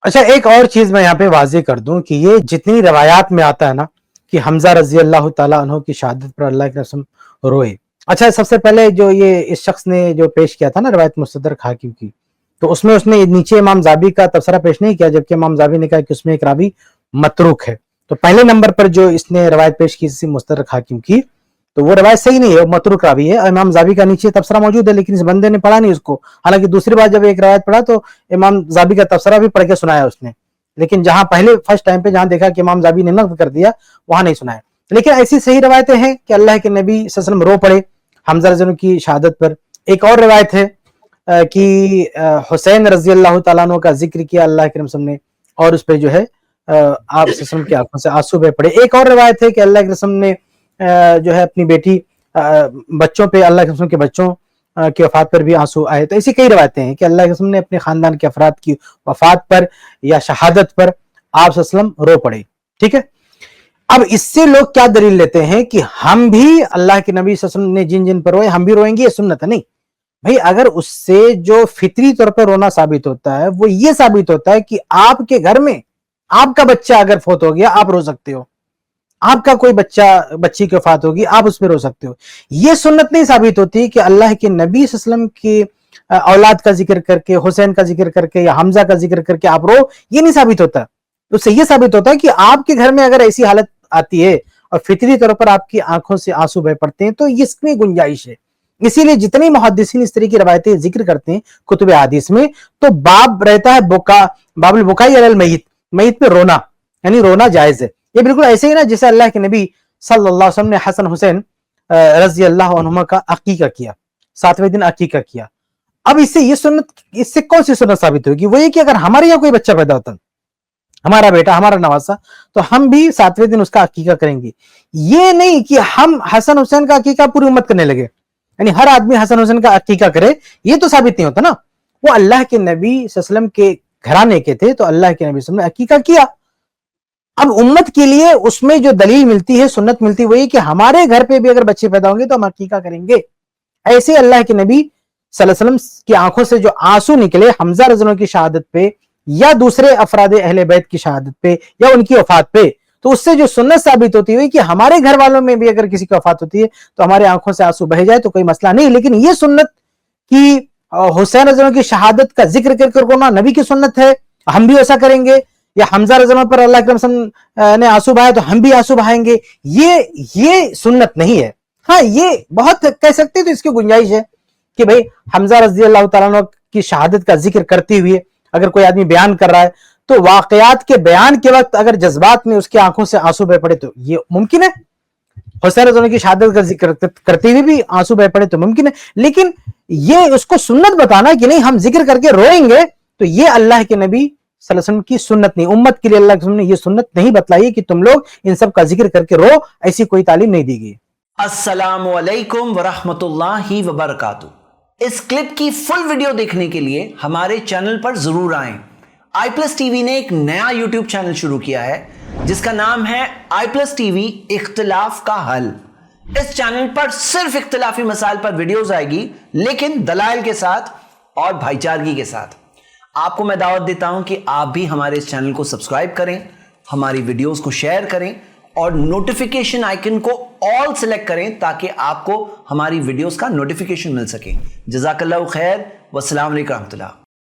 اچھا ایک اور چیز میں یہاں پہ واضح کر دوں کہ یہ جتنی روایات میں آتا ہے نا کہ حمزہ رضی اللہ تعالیٰ عنہ کی شہادت پر اللہ کے رسول روئے. اچھا سب سے پہلے جو یہ اس شخص نے جو پیش کیا تھا نا روایت مستدرک حاکم کی، تو اس میں اس نے نیچے امام زابی کا تبصرہ پیش نہیں کیا، جبکہ امام زابی نے کہا کہ اس میں ایک راوی متروک ہے. تو پہلے نمبر پر جو اس نے روایت پیش کی مستدرک حاکم کی، تو وہ روایت صحیح نہیں ہے، وہ متروک راوی ہے. امام زابی کا نیچے تبصرہ موجود ہے لیکن اس بندے نے پڑھا نہیں اس کو. حالانکہ دوسری بار جب ایک روایت پڑھا تو امام زابی کا تبصرہ بھی پڑھ کے سنایا اس نے، لیکن جہاں پہلے فرسٹ ٹائم پہ جہاں دیکھا کہ امام زابی نے نقل کر دیا وہاں نہیں سنایا. لیکن ایسی صحیح روایتیں ہیں کہ اللہ کے نبی صلی اللہ علیہ وسلم رو پڑے حمزہ رضی اللہ کی شہادت پر. ایک اور روایت ہے کہ حسین رضی اللہ تعالیٰ عنہ کا ذکر کیا اللہ کے رسول نے اور اس پہ جو ہے آپ صلی اللہ علیہ وسلم کی آنکھوں سے آنسو بہ پڑے. ایک اور روایت ہے کہ اللہ کے رسول نے جو ہے اپنی بیٹی بچوں پہ اللہ کے رسول کے بچوں کی وفات پر بھی آنسو آئے. تو ایسی کئی روایتیں ہیں کہ اللہ کے رسول نے اپنے خاندان کے افراد کی وفات پر یا شہادت پر آپ صلی اللہ علیہ وسلم رو پڑے. ٹھیک ہے، اب اس سے لوگ کیا دلیل لیتے ہیں کہ ہم بھی اللہ کے نبی صلی اللہ علیہ وسلم نے جن جن پر روئے ہم بھی روئیں گے، یہ سنت ہے. نہیں بھائی، اگر اس سے جو فطری طور پر رونا ثابت ہوتا ہے وہ یہ ثابت ہوتا ہے کہ آپ کے گھر میں آپ کا بچہ اگر فوت ہو گیا آپ رو سکتے ہو، آپ کا کوئی بچی کی وفات ہوگی آپ اس پہ رو سکتے ہو. یہ سنت نہیں ثابت ہوتی کہ اللہ کے نبی صلی اللہ علیہ وسلم کی اولاد کا ذکر کر کے، حسین کا ذکر کر کے یا حمزہ کا ذکر کر کے آپ رو. یہ نہیں ثابت ہوتا. اس سے یہ ثابت ہوتا ہے کہ آپ کے گھر میں اگر ایسی حالت آتی ہے اور فطری طور پر آپ کی آنکھوں سے آنسو بہ پڑتے ہیں تو اس میں گنجائش ہے. اسی لیے جتنے محدثین اس طرح کی روایتیں ذکر کرتے ہیں کتب حدیث میں، تو باب رہتا ہے باب البکائی علی المیت، میت پہ رونا، یعنی رونا جائز ہے. یہ بالکل ایسے ہی نا جیسے اللہ کے نبی صلی اللہ علیہ وسلم نے حسن حسین رضی اللہ عنہما کا عقیقہ کیا، 7ویں دن عقیقہ کیا. اب اس سے کون سی سنت ثابت ہوگی؟ وہ یہ کہ اگر ہمارے یہاں کوئی بچہ پیدا ہوتا، ہمارا بیٹا، ہمارا نواسا، تو ہم بھی 7ویں دن اس کا عقیقہ کریں گے. یہ نہیں کہ ہم حسن حسین کا عقیقہ پوری امت کرنے لگے، یعنی ہر آدمی حسن حسین کا عقیقہ کرے. یہ تو ثابت نہیں ہوتا نا. وہ اللہ کے نبی صلی اللہ علیہ وسلم کے گھرانے کے تھے تو اللہ کے نبی صلی اللہ علیہ وسلم نے عقیقہ کیا. اب امت کے لیے اس میں جو دلیل ملتی ہے، سنت ملتی ہے، وہ یہ کہ ہمارے گھر پہ بھی اگر بچے پیدا ہوں گے تو ہم عقیقہ کریں گے. ایسے اللہ کے نبی صلی اللہ علیہ وسلم کی آنکھوں سے جو آنسو نکلے حمزہ رضی اللہ عنہ کی شہادت پہ یا دوسرے افراد اہل بیت کی شہادت پہ یا ان کی وفات پہ، تو اس سے جو سنت ثابت ہوتی ہے کہ ہمارے گھر والوں میں بھی اگر کسی کی وفات ہوتی ہے تو ہمارے آنکھوں سے آنسو بہہ جائے تو کوئی مسئلہ نہیں. لیکن یہ سنت کہ حسین رضی اللہ عنہ کی شہادت کا ذکر کر کے رونا نبی کی سنت ہے، ہم بھی ایسا کریں گے. یا حمزہ رضی اللہ عنہ پر اللہ کے رسول نے آنسو بہایا تو ہم بھی آنسو بہائیں گے، یہ سنت نہیں ہے. ہاں یہ بہت کہہ سکتے تو اس کی گنجائش ہے کہ بھئی حمزہ رضی اللہ تعالیٰ عنہ کی شہادت کا ذکر کرتے ہوئے اگر کوئی آدمی بیان کر رہا ہے تو واقعات کے بیان کے وقت اگر جذبات میں اس کی آنکھوں سے آنسو بہ پڑے تو یہ ممکن ہے. حسین رضی اللہ عنہ کی شہادت کا ذکر کرتے ہوئے بھی آنسو بہ پڑے تو ممکن ہے. لیکن یہ اس کو سنت بتانا کہ نہیں ہم ذکر کر کے روئیں گے، تو یہ اللہ کے نبی صلی اللہ علیہ وسلم کی سنت نہیں. امت کے لیے اللہ کے رسول نے یہ سنت نہیں بتلائی کہ تم لوگ ان سب کا ذکر کر کے رو، ایسی کوئی تعلیم نہیں دی گئی. السلام علیکم ورحمۃ اللہ وبرکاتہ. اس کلپ کی فل ویڈیو دیکھنے کے لیے ہمارے چینل پر ضرور آئیں. آئی پلس ٹی وی نے ایک نیا یوٹیوب چینل شروع کیا ہے جس کا نام ہے آئی پلس ٹی وی اختلاف کا حل. اس چینل پر صرف اختلافی مسائل پر ویڈیوز آئے گی، لیکن دلائل کے ساتھ اور بھائی چارگی کے ساتھ. آپ کو میں دعوت دیتا ہوں کہ آپ بھی ہمارے اس چینل کو سبسکرائب کریں، ہماری ویڈیوز کو شیئر کریں اور نوٹیفیکیشن آئیکن کو آل سلیکٹ کریں تاکہ آپ کو ہماری ویڈیوز کا نوٹیفیکیشن مل سکے. جزاک اللہ خیر، والسلام علیکم ورحمۃ اللہ.